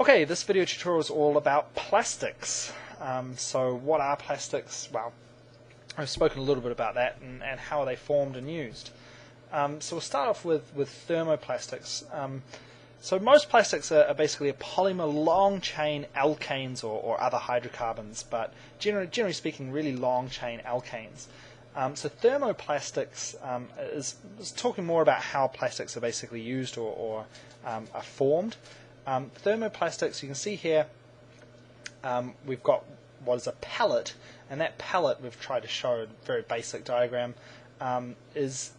Okay, this video tutorial is all about plastics. So what are plastics? Well, I've spoken a little bit about that and how are they formed and used. So we'll start off with thermoplastics. So most plastics are basically a polymer long chain alkanes or other hydrocarbons, but generally speaking really long chain alkanes. So thermoplastics is talking more about how plastics are basically used or are formed. Thermoplastics, you can see here we've got what is a pellet, and that pellet we've tried to show a very basic diagram is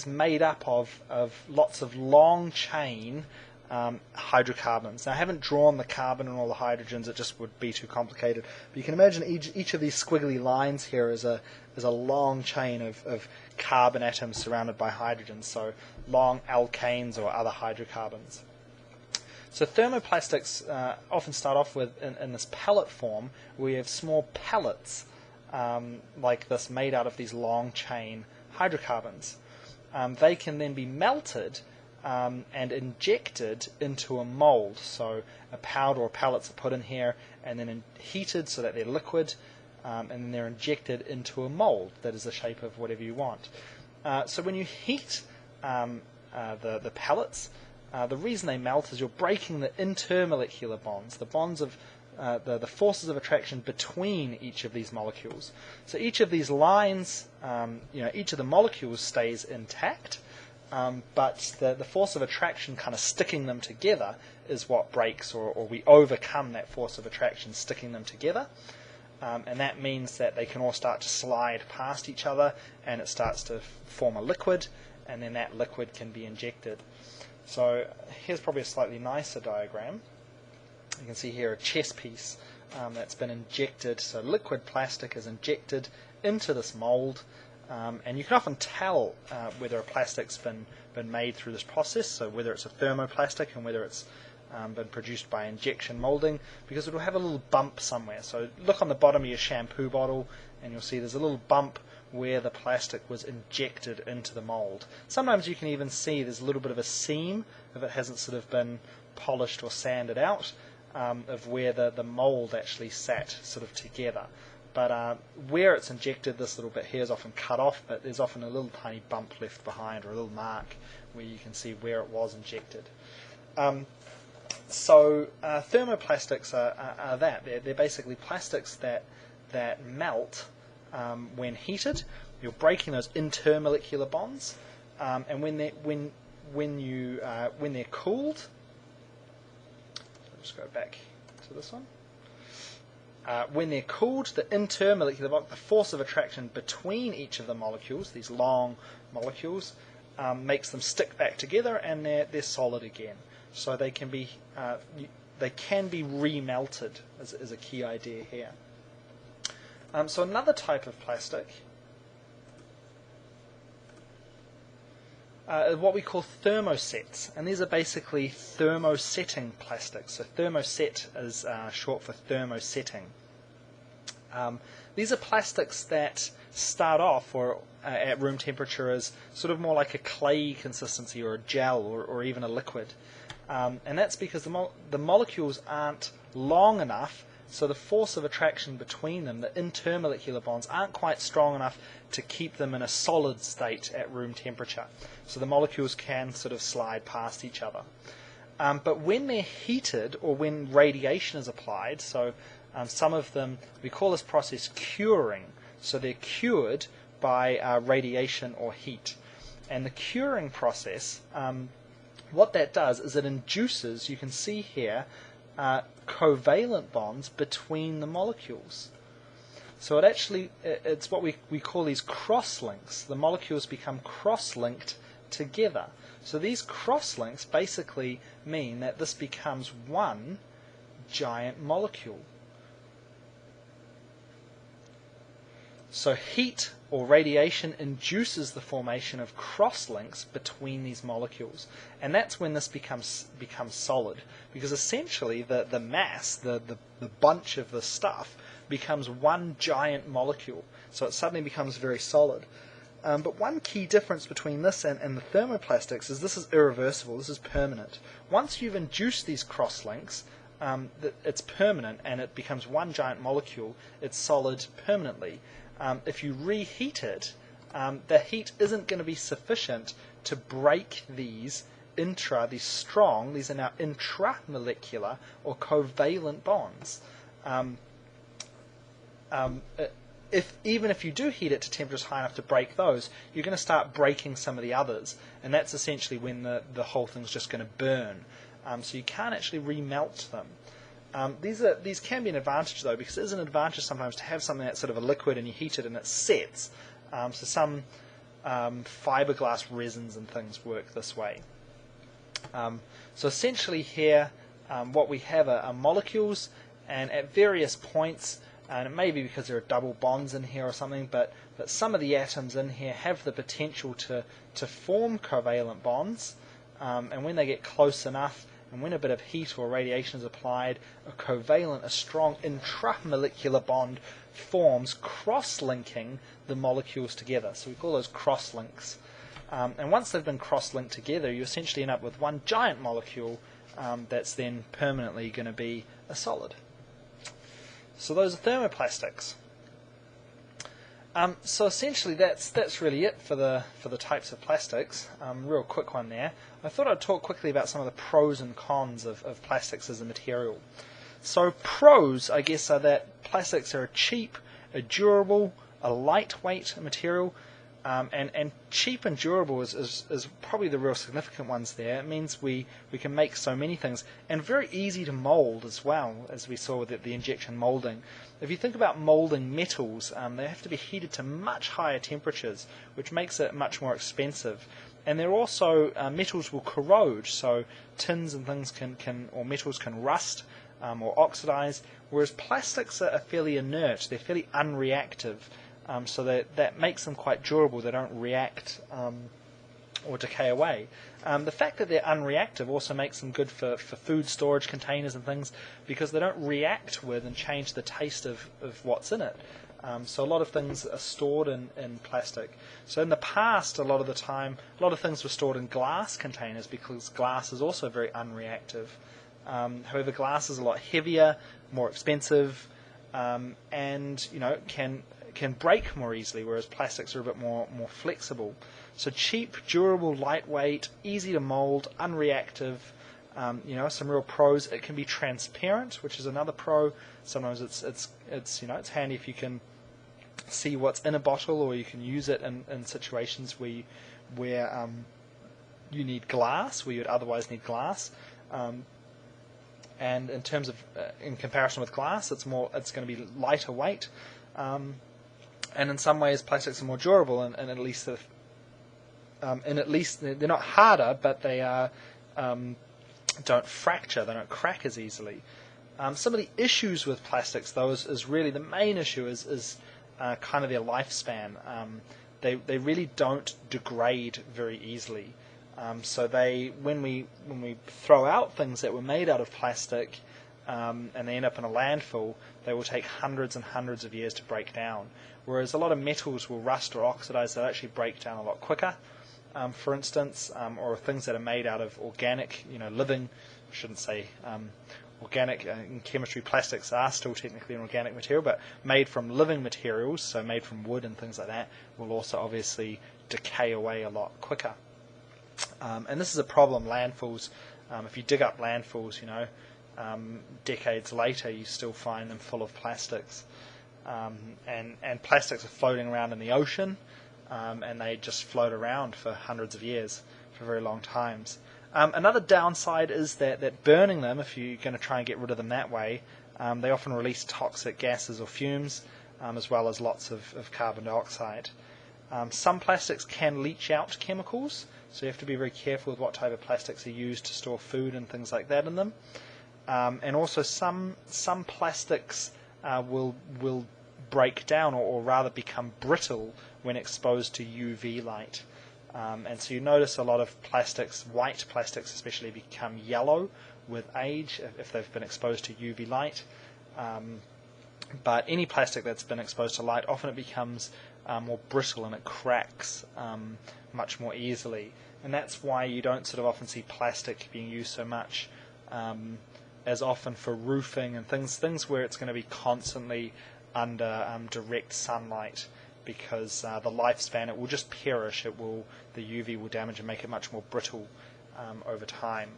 made up of lots of long chain hydrocarbons. Now I haven't drawn the carbon and all the hydrogens, it just would be too complicated, but you can imagine each of these squiggly lines here is a long chain of carbon atoms surrounded by hydrogens, so long alkanes or other hydrocarbons. So thermoplastics often start off with, in this pellet form, we have small pellets like this made out of these long chain hydrocarbons. They can then be melted and injected into a mold. So a powder or pellets are put in here and then heated so that they're liquid, and then they're injected into a mold that is the shape of whatever you want. So when you heat the pellets, the reason they melt is you're breaking the intermolecular bonds, the bonds of the forces of attraction between each of these molecules. So each of these lines, each of the molecules stays intact, but the force of attraction kind of sticking them together is what breaks, or we overcome that force of attraction sticking them together. And that means that they can all start to slide past each other and it starts to form a liquid, and then that liquid can be injected. So here's probably a slightly nicer diagram. You can see here a chess piece that's been injected, so liquid plastic is injected into this mold, and you can often tell whether a plastic's been made through this process, so whether it's a thermoplastic and whether it's been produced by injection molding, because it will have a little bump somewhere. So look on the bottom of your shampoo bottle and you'll see there's a little bump where the plastic was injected into the mold. Sometimes you can even see there's a little bit of a seam, if it hasn't sort of been polished or sanded out, of where the mold actually sat sort of together. But where it's injected, this little bit here is often cut off, but there's often a little tiny bump left behind, or a little mark where you can see where it was injected. So thermoplastics are that. They're basically plastics that melt when heated. You're breaking those intermolecular bonds, and when they're cooled, I'll just go back to this one. When they're cooled, the intermolecular bond, the force of attraction between each of the molecules, these long molecules, makes them stick back together, and they're solid again. So they can be remelted is a key idea here. So another type of plastic, what we call thermosets, and these are basically thermosetting plastics. So thermoset is short for thermosetting. These are plastics that start off at room temperature as sort of more like a clay consistency or a gel or even a liquid. And that's because the molecules aren't long enough, so the force of attraction between them, the intermolecular bonds, aren't quite strong enough to keep them in a solid state at room temperature. So the molecules can sort of slide past each other. But when they're heated or when radiation is applied, so some of them, we call this process curing. So they're cured by radiation or heat. And the curing process, what that does is it induces, you can see here, covalent bonds between the molecules. So it's what we call these cross-links. The molecules become cross-linked together. So these cross-links basically mean that this becomes one giant molecule. So heat or radiation induces the formation of cross-links between these molecules, and that's when this becomes solid, because essentially the mass, the bunch of the stuff, becomes one giant molecule, so it suddenly becomes very solid. But one key difference between this and the thermoplastics is this is irreversible, this is permanent. Once you've induced these cross-links, it's permanent and it becomes one giant molecule. It's solid permanently. If you reheat it, the heat isn't going to be sufficient to break these strong, these are now intramolecular or covalent bonds. Even if you do heat it to temperatures high enough to break those, you're going to start breaking some of the others, and that's essentially when the whole thing's just going to burn. So you can't actually remelt them. These can be an advantage though, because it is an advantage sometimes to have something that's sort of a liquid and you heat it and it sets. So some fiberglass resins and things work this way. So essentially here what we have are molecules, and at various points, and it may be because there are double bonds in here or something, but some of the atoms in here have the potential to form covalent bonds, and when they get close enough and when a bit of heat or radiation is applied, a strong intramolecular bond forms, cross-linking the molecules together. So we call those cross-links. And once they've been cross-linked together, you essentially end up with one giant molecule that's then permanently going to be a solid. So those are thermoplastics. So essentially that's really it for the types of plastics. Real quick one there. I thought I'd talk quickly about some of the pros and cons of plastics as a material. So pros, I guess, are that plastics are a cheap, a durable, a lightweight material. And cheap and durable is probably the real significant ones there. It means we can make so many things, and very easy to mold as well, as we saw with the injection molding. If you think about molding metals, they have to be heated to much higher temperatures, which makes it much more expensive. And they're also, metals will corrode, so tins and things or metals can rust or oxidize, whereas plastics are fairly inert, they're fairly unreactive. So that makes them quite durable. They don't react or decay away. The fact that they're unreactive also makes them good for food storage containers and things, because they don't react with and change the taste of what's in it. So a lot of things are stored in plastic. So in the past, a lot of things were stored in glass containers, because glass is also very unreactive. However, glass is a lot heavier, more expensive, and can break more easily, whereas plastics are a bit more flexible. So cheap, durable, lightweight, easy to mold, unreactive. Some real pros. It can be transparent, which is another pro. Sometimes it's handy if you can see what's in a bottle, or you can use it in situations where you need glass, where you'd otherwise need glass. And in terms of in comparison with glass, it's going to be lighter weight. And in some ways, plastics are more durable, and at least they're not harder, but they don't fracture, they don't crack as easily. Some of the issues with plastics, though, is really the main issue is kind of their lifespan. They really don't degrade very easily. So when we throw out things that were made out of plastic, and they end up in a landfill, they will take hundreds and hundreds of years to break down. Whereas a lot of metals will rust or oxidize, they'll actually break down a lot quicker, for instance, or things that are made out of organic, living, I shouldn't say organic, in chemistry plastics are still technically an organic material, but made from living materials, so made from wood and things like that, will also obviously decay away a lot quicker. And this is a problem, landfills. If you dig up landfills, decades later, you still find them full of plastics. And plastics are floating around in the ocean, and they just float around for hundreds of years, for very long times. Another downside is that burning them, if you're going to try and get rid of them that way, they often release toxic gases or fumes, as well as lots of carbon dioxide. Some plastics can leach out chemicals, so you have to be very careful with what type of plastics are used to store food and things like that in them. And also some plastics will break down, or rather become brittle when exposed to UV light. And so you notice a lot of plastics, white plastics especially, become yellow with age if they've been exposed to UV light. But any plastic that's been exposed to light, often it becomes more brittle and it cracks much more easily. And that's why you don't sort of often see plastic being used so much as often for roofing and things where it's going to be constantly under direct sunlight, because the lifespan, it will just perish. The UV will damage and make it much more brittle over time.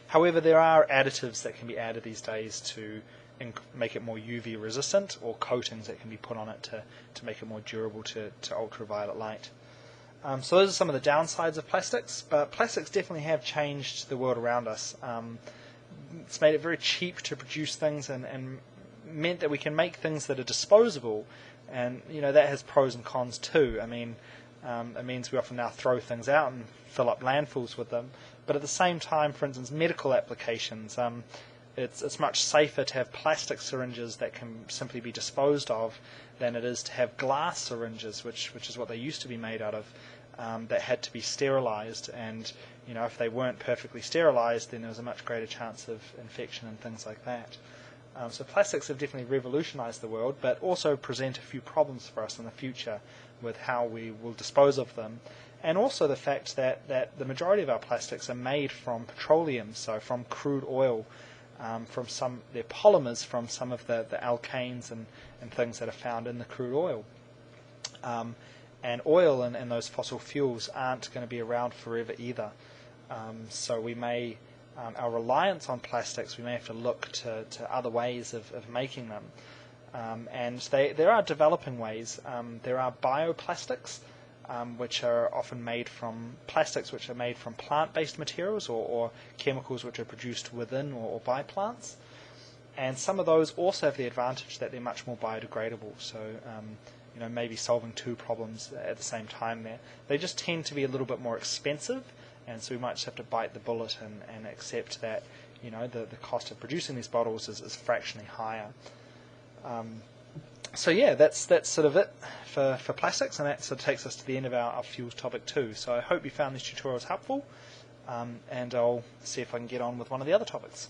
However, there are additives that can be added these days to make it more UV resistant, or coatings that can be put on it to make it more durable to ultraviolet light. So those are some of the downsides of plastics, but plastics definitely have changed the world around us. It's made it very cheap to produce things, and meant that we can make things that are disposable, and that has pros and cons too. I mean, it means we often now throw things out and fill up landfills with them, but at the same time, for instance, medical applications, it's much safer to have plastic syringes that can simply be disposed of than it is to have glass syringes, which is what they used to be made out of, that had to be sterilized, and if they weren't perfectly sterilized, then there was a much greater chance of infection and things like that. So plastics have definitely revolutionized the world, but also present a few problems for us in the future with how we will dispose of them, and also the fact that the majority of our plastics are made from petroleum, so from crude oil, they're polymers from some of the alkanes and things that are found in the crude oil. And oil and those fossil fuels aren't going to be around forever either. So we may, our reliance on plastics, we may have to look to other ways of making them. And there are developing ways. There are bioplastics, which are often made from plastics which are made from plant-based materials, or chemicals which are produced within or by plants. And some of those also have the advantage that they're much more biodegradable. So maybe solving two problems at the same time there. They just tend to be a little bit more expensive, and so we might just have to bite the bullet and accept that the cost of producing these bottles is fractionally higher. So yeah, that's sort of it for plastics, and that sort of takes us to the end of our fuels topic too. So I hope you found these tutorials helpful, and I'll see if I can get on with one of the other topics.